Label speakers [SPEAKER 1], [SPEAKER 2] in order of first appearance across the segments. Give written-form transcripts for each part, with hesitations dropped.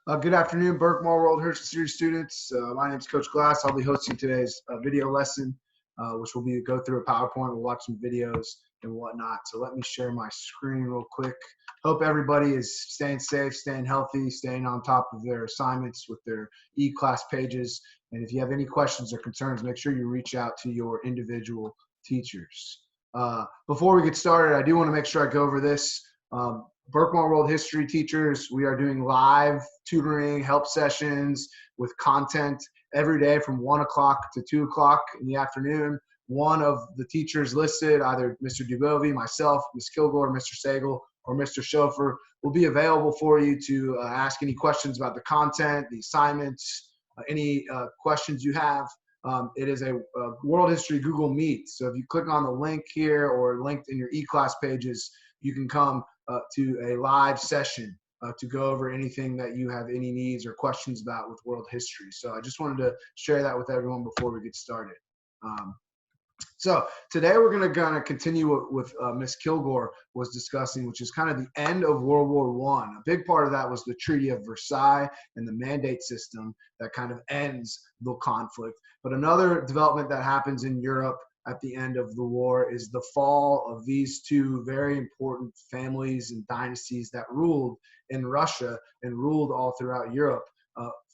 [SPEAKER 1] Good afternoon, Berkmore World History students. My name is Coach Glass. I'll be hosting today's video lesson, which will be go through a PowerPoint. We'll watch some videos and whatnot. So let me share my screen real quick. Hope everybody is staying safe, staying healthy, staying on top of their assignments with their e-class pages. And if you have any questions or concerns, make sure you reach out to your individual teachers. Before we get started, I do want to make sure I go over this. Berkmore World History teachers, we are doing live tutoring, help sessions with content every day from 1 o'clock to 2 o'clock in the afternoon. One of the teachers listed, either Mr. Dubovi, myself, Ms. Kilgore, Mr. Sagel, or Mr. Schofer, will be available for you to ask any questions about the content, the assignments, any questions you have. It is a World History Google Meet. So if you click on the link here or linked in your e-class pages, you can come to a live session to go over anything that you have any needs or questions about with world history. So I just wanted to share that with everyone before we get started. So today we're going to continue with Ms. Kilgore was discussing, which is kind of the end of World War I. A big part of that was the Treaty of Versailles and the mandate system that kind of ends the conflict. But another development that happens in Europe at the end of the war is the fall of these two very important families and dynasties that ruled in Russia and ruled all throughout Europe,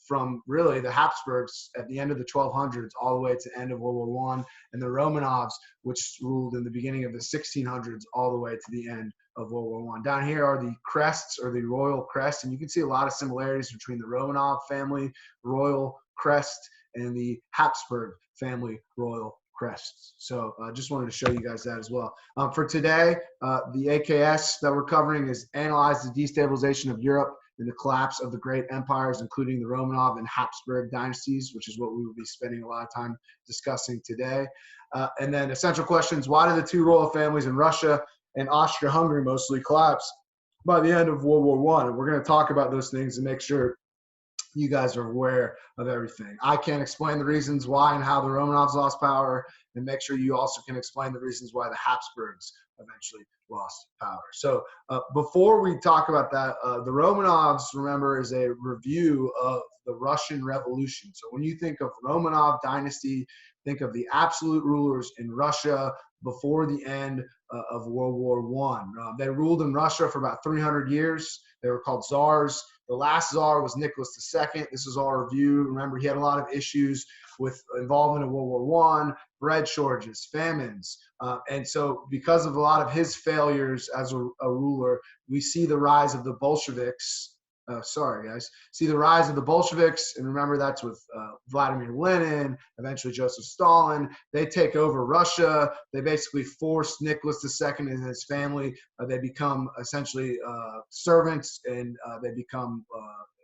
[SPEAKER 1] from really the Habsburgs at the end of the 1200s all the way to the end of World War I, and the Romanovs, which ruled in the beginning of the 1600s all the way to the end of World War I. Down here are the crests, or the royal crest, and you can see a lot of similarities between the Romanov family royal crest and the Hapsburg family royal crests. So I just wanted to show you guys that as well. For today, the AKS that we're covering is Analyze the Destabilization of Europe and the Collapse of the Great Empires, including the Romanov and Hapsburg dynasties, which is what we will be spending a lot of time discussing today. And then essential questions: why did the two royal families in Russia and Austria-Hungary mostly collapse by the end of World War I? And we're going to talk about those things and make sure you guys are aware of everything. I can explain the reasons why and how the Romanovs lost power, and make sure you also can explain the reasons why the Habsburgs eventually lost power. So before we talk about that, the Romanovs, remember, is a review of the Russian Revolution. So when you think of Romanov Dynasty, think of the absolute rulers in Russia before the end of World War I. They ruled in Russia for about 300 years. They were called czars. The last czar was Nicholas II. This is our review. Remember, he had a lot of issues with involvement in World War I, bread shortages, famines. And so because of a lot of his failures as a ruler, we see the rise of the Bolsheviks. See the rise of the Bolsheviks, and remember that's with Vladimir Lenin, eventually Joseph Stalin. They take over Russia. They basically force Nicholas II and his family. They become essentially servants, and they become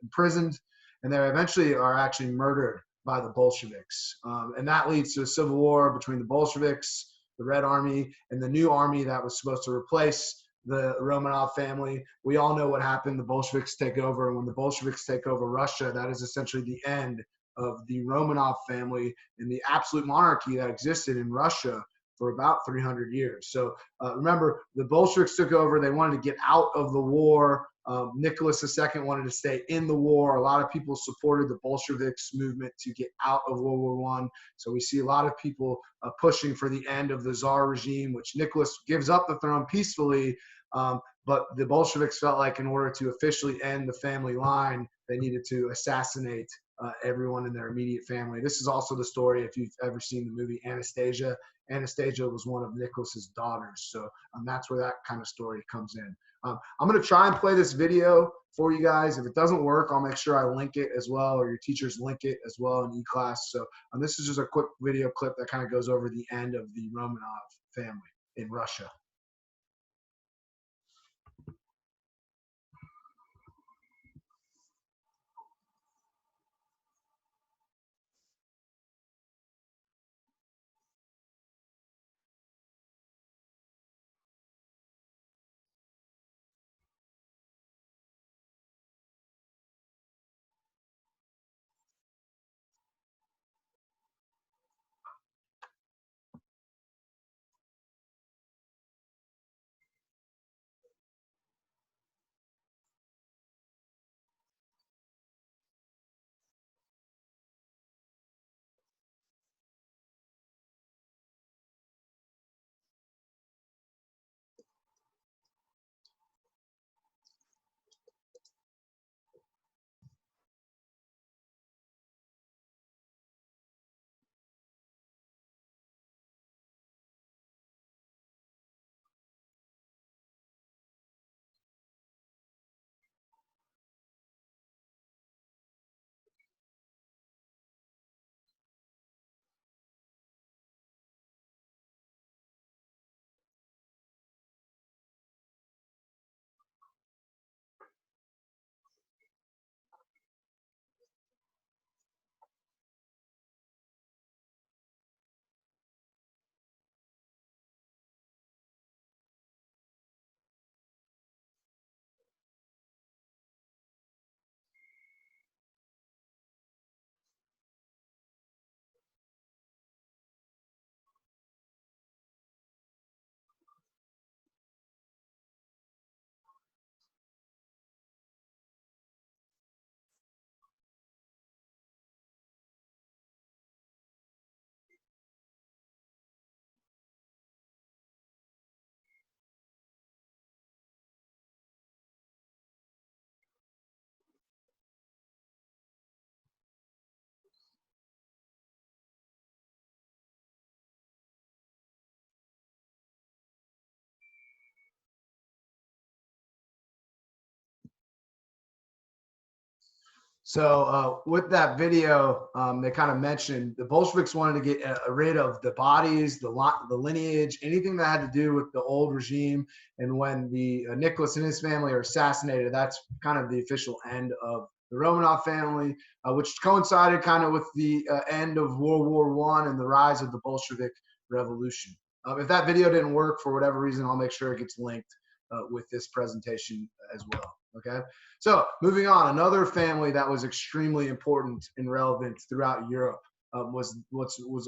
[SPEAKER 1] imprisoned, and they eventually are actually murdered by the Bolsheviks. And that leads to a civil war between the Bolsheviks, the Red Army, and the new army that was supposed to replace the Romanov family. We all know what happened. The Bolsheviks take over, and when the Bolsheviks take over Russia, that is essentially the end of the Romanov family and the absolute monarchy that existed in Russia for about 300 years. So remember, the Bolsheviks took over. They wanted to get out of the war. Nicholas II wanted to stay in the war. A lot of people supported the Bolsheviks movement to get out of World War I. So we see a lot of people pushing for the end of the Tsar regime, which Nicholas gives up the throne peacefully. But the Bolsheviks felt like in order to officially end the family line, they needed to assassinate everyone in their immediate family. This is also the story, if you've ever seen the movie Anastasia. Anastasia was one of Nicholas's daughters. So that's where that kind of story comes in. I'm going to try and play this video for you guys. If it doesn't work, I'll make sure I link it as well, or your teachers link it as well in e-class. So this is just a quick video clip that kind of goes over the end of the Romanov family in Russia. So with that video, they kind of mentioned the Bolsheviks wanted to get rid of the bodies, the lineage, anything that had to do with the old regime. And when the Nicholas and his family are assassinated, that's kind of the official end of the Romanov family, which coincided kind of with the end of World War I and the rise of the Bolshevik Revolution. If that video didn't work for whatever reason, I'll make sure it gets linked with this presentation as well. Okay. So moving on, another family that was extremely important and relevant throughout Europe was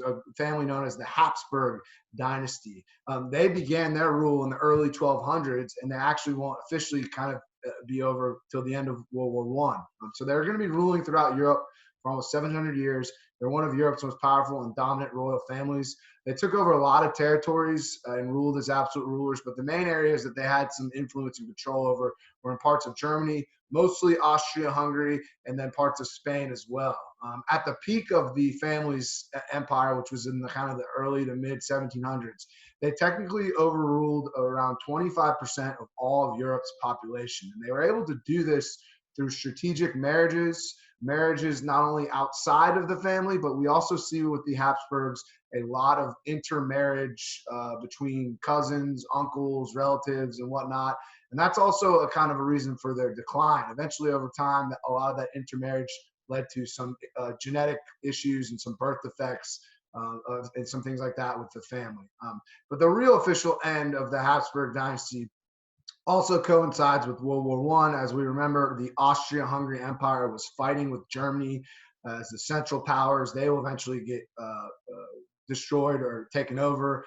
[SPEAKER 1] a family known as the Hapsburg Dynasty. They began their rule in the early 1200s, and they actually won't officially kind of be over till the end of World War I. So they're going to be ruling throughout Europe for almost 700 years. They're one of Europe's most powerful and dominant royal families. They took over a lot of territories and ruled as absolute rulers, but the main areas that they had some influence and control over were in parts of Germany, mostly Austria-Hungary, and then parts of Spain as well. At the peak of the family's empire, which was in the kind of the early to mid 1700s, they technically overruled around 25% of all of Europe's population. And they were able to do this through strategic marriages not only outside of the family, but we also see with the Habsburgs a lot of intermarriage between cousins, uncles, relatives, and whatnot. And that's also a kind of a reason for their decline. Eventually, over time, a lot of that intermarriage led to some genetic issues and some birth defects and some things like that with the family. But the real official end of the Habsburg Dynasty also coincides with World War I. As we remember, the Austria-Hungary Empire was fighting with Germany as the Central Powers. They will eventually get destroyed or taken over.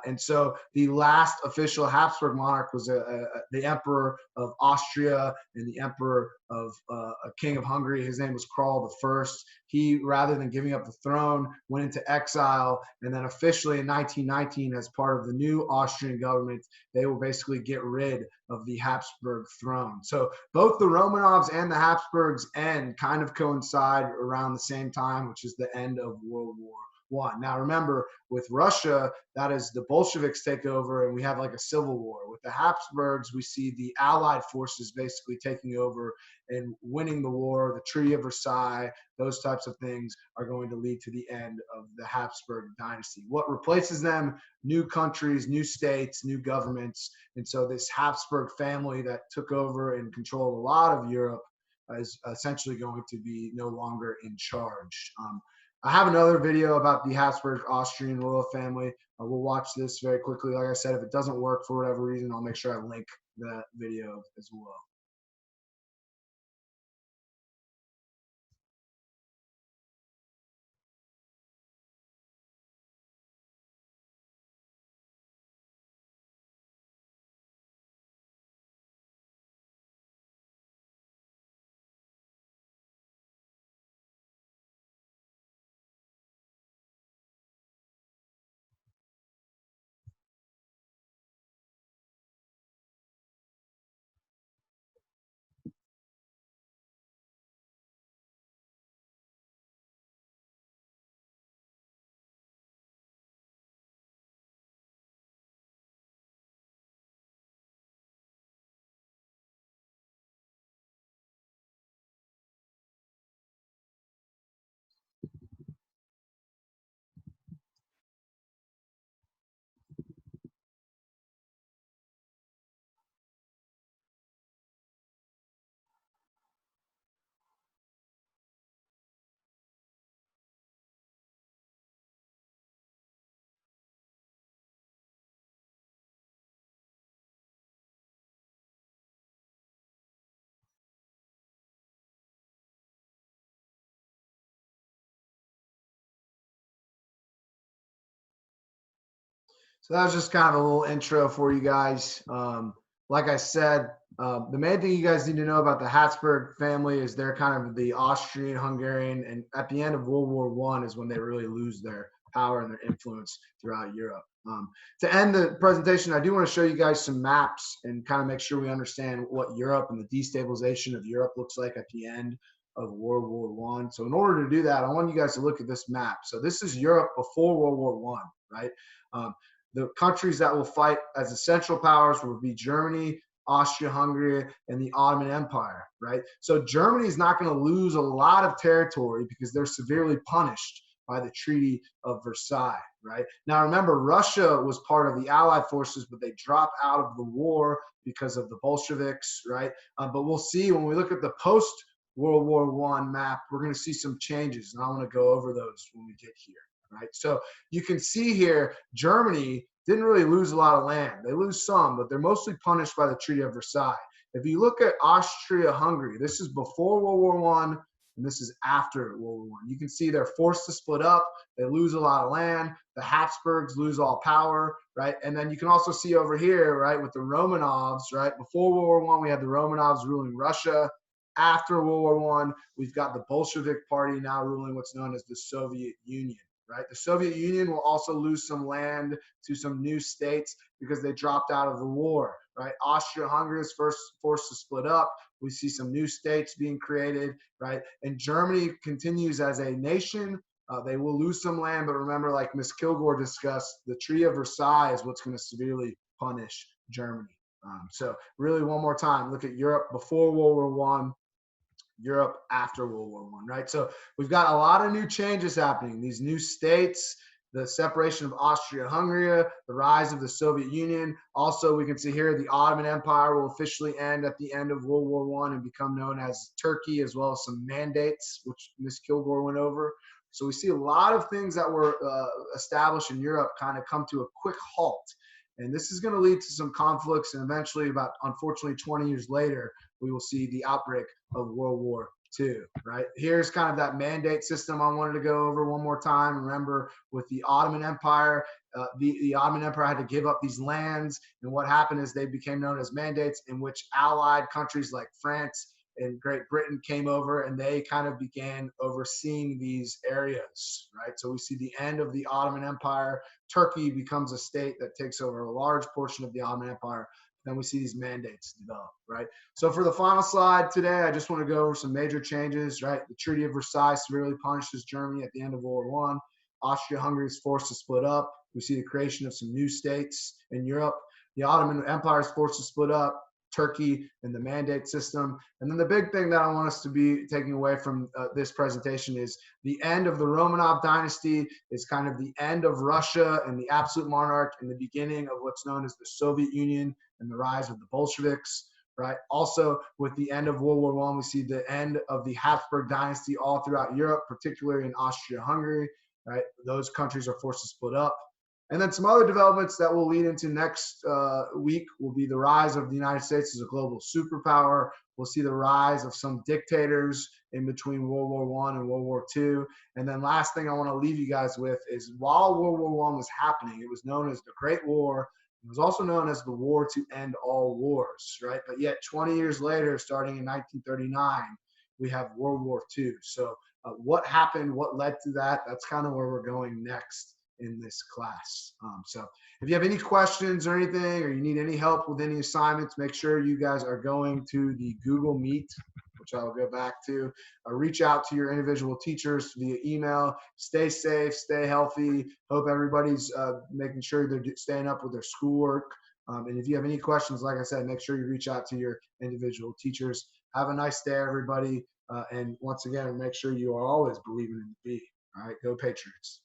[SPEAKER 1] And so the last official Habsburg monarch was the Emperor of Austria and the Emperor of a King of Hungary. His name was Karl I. He, rather than giving up the throne, went into exile. And then officially in 1919, as part of the new Austrian government, they will basically get rid of the Habsburg throne. So both the Romanovs and the Habsburgs end kind of coincide around the same time, which is the end of World War I. Now remember, with Russia, that is the Bolsheviks take over and we have like a civil war. With the Habsburgs, we see the Allied forces basically taking over and winning the war. The Treaty of Versailles, those types of things are going to lead to the end of the Habsburg Dynasty. What replaces them? New countries, new states, new governments. And so this Habsburg family that took over and controlled a lot of Europe is essentially going to be no longer in charge. I have another video about the Habsburg Austrian royal family. We'll watch this very quickly. Like I said, if it doesn't work for whatever reason, I'll make sure I link that video as well. So that was just kind of a little intro for you guys. Like I said, the main thing you guys need to know about the Habsburg family is they're kind of the Austrian-Hungarian, and at the end of World War I is when they really lose their power and their influence throughout Europe. To end the presentation, I do want to show you guys some maps and kind of make sure we understand what Europe and the destabilization of Europe looks like at the end of World War I. So in order to do that, I want you guys to look at this map. So this is Europe before World War I, right? The countries that will fight as the Central Powers will be Germany, Austria-Hungary, and the Ottoman Empire, right? So Germany is not going to lose a lot of territory because they're severely punished by the Treaty of Versailles, right? Now, remember, Russia was part of the Allied forces, but they dropped out of the war because of the Bolsheviks, right? But we'll see when we look at the post-World War I map, we're going to see some changes, and I want to go over those when we get here, right? So you can see here, Germany didn't really lose a lot of land. They lose some, but they're mostly punished by the Treaty of Versailles. If you look at Austria-Hungary, this is before World War I, and this is after World War I. You can see they're forced to split up. They lose a lot of land. The Habsburgs lose all power, right? And then you can also see over here, right, with the Romanovs, right? Before World War I, we had the Romanovs ruling Russia. After World War I, we've got the Bolshevik Party now ruling what's known as the Soviet Union, right? The Soviet Union will also lose some land to some new states because they dropped out of the war, right? Austria-Hungary is first forced to split up. We see some new states being created, right? And Germany continues as a nation. They will lose some land, but remember, like Ms. Kilgore discussed, the Treaty of Versailles is what's going to severely punish Germany. So really, one more time, look at Europe before World War I, Europe after World War I, right? So we've got a lot of new changes happening. These new states, the separation of Austria-Hungary, the rise of the Soviet Union. Also, we can see here the Ottoman Empire will officially end at the end of World War I and become known as Turkey, as well as some mandates, which Ms. Kilgore went over. So we see a lot of things that were established in Europe kind of come to a quick halt. And this is going to lead to some conflicts, and eventually, about unfortunately 20 years later, we will see the outbreak of World War II, right? Here's kind of that mandate system I wanted to go over one more time. Remember, with the Ottoman Empire, the Ottoman Empire had to give up these lands, and what happened is they became known as mandates, in which allied countries like France and Great Britain came over, and they kind of began overseeing these areas, right? So we see the end of the Ottoman Empire. Turkey becomes a state that takes over a large portion of the Ottoman Empire. Then we see these mandates develop, right? So for the final slide today, I just want to go over some major changes, right? The Treaty of Versailles severely punishes Germany at the end of World War I. Austria-Hungary is forced to split up. We see the creation of some new states in Europe. The Ottoman Empire is forced to split up. Turkey and the mandate system. And then the big thing that I want us to be taking away from this presentation is the end of the Romanov Dynasty is kind of the end of Russia and the absolute monarch and the beginning of what's known as the Soviet Union and the rise of the Bolsheviks, right? Also, with the end of World War I, we see the end of the Hapsburg Dynasty all throughout Europe, particularly in Austria-Hungary, right? Those countries are forced to split up. And then some other developments that will lead into next week will be the rise of the United States as a global superpower. We'll see the rise of some dictators in between World War I and World War II. And then last thing I want to leave you guys with is while World War I was happening, it was known as the Great War. It was also known as the War to End All Wars, right? But yet 20 years later, starting in 1939, we have World War II. So what happened, what led to that? That's kind of where we're going next in this class. So if you have any questions or anything, or you need any help with any assignments, make sure you guys are going to the Google Meet, which I'll go back to. Reach out to your individual teachers via email. Stay safe, stay healthy. Hope everybody's making sure they're staying up with their schoolwork. And if you have any questions, like I said, make sure you reach out to your individual teachers. Have a nice day, everybody. And once again, make sure you are always believing in the B. All right, go Patriots.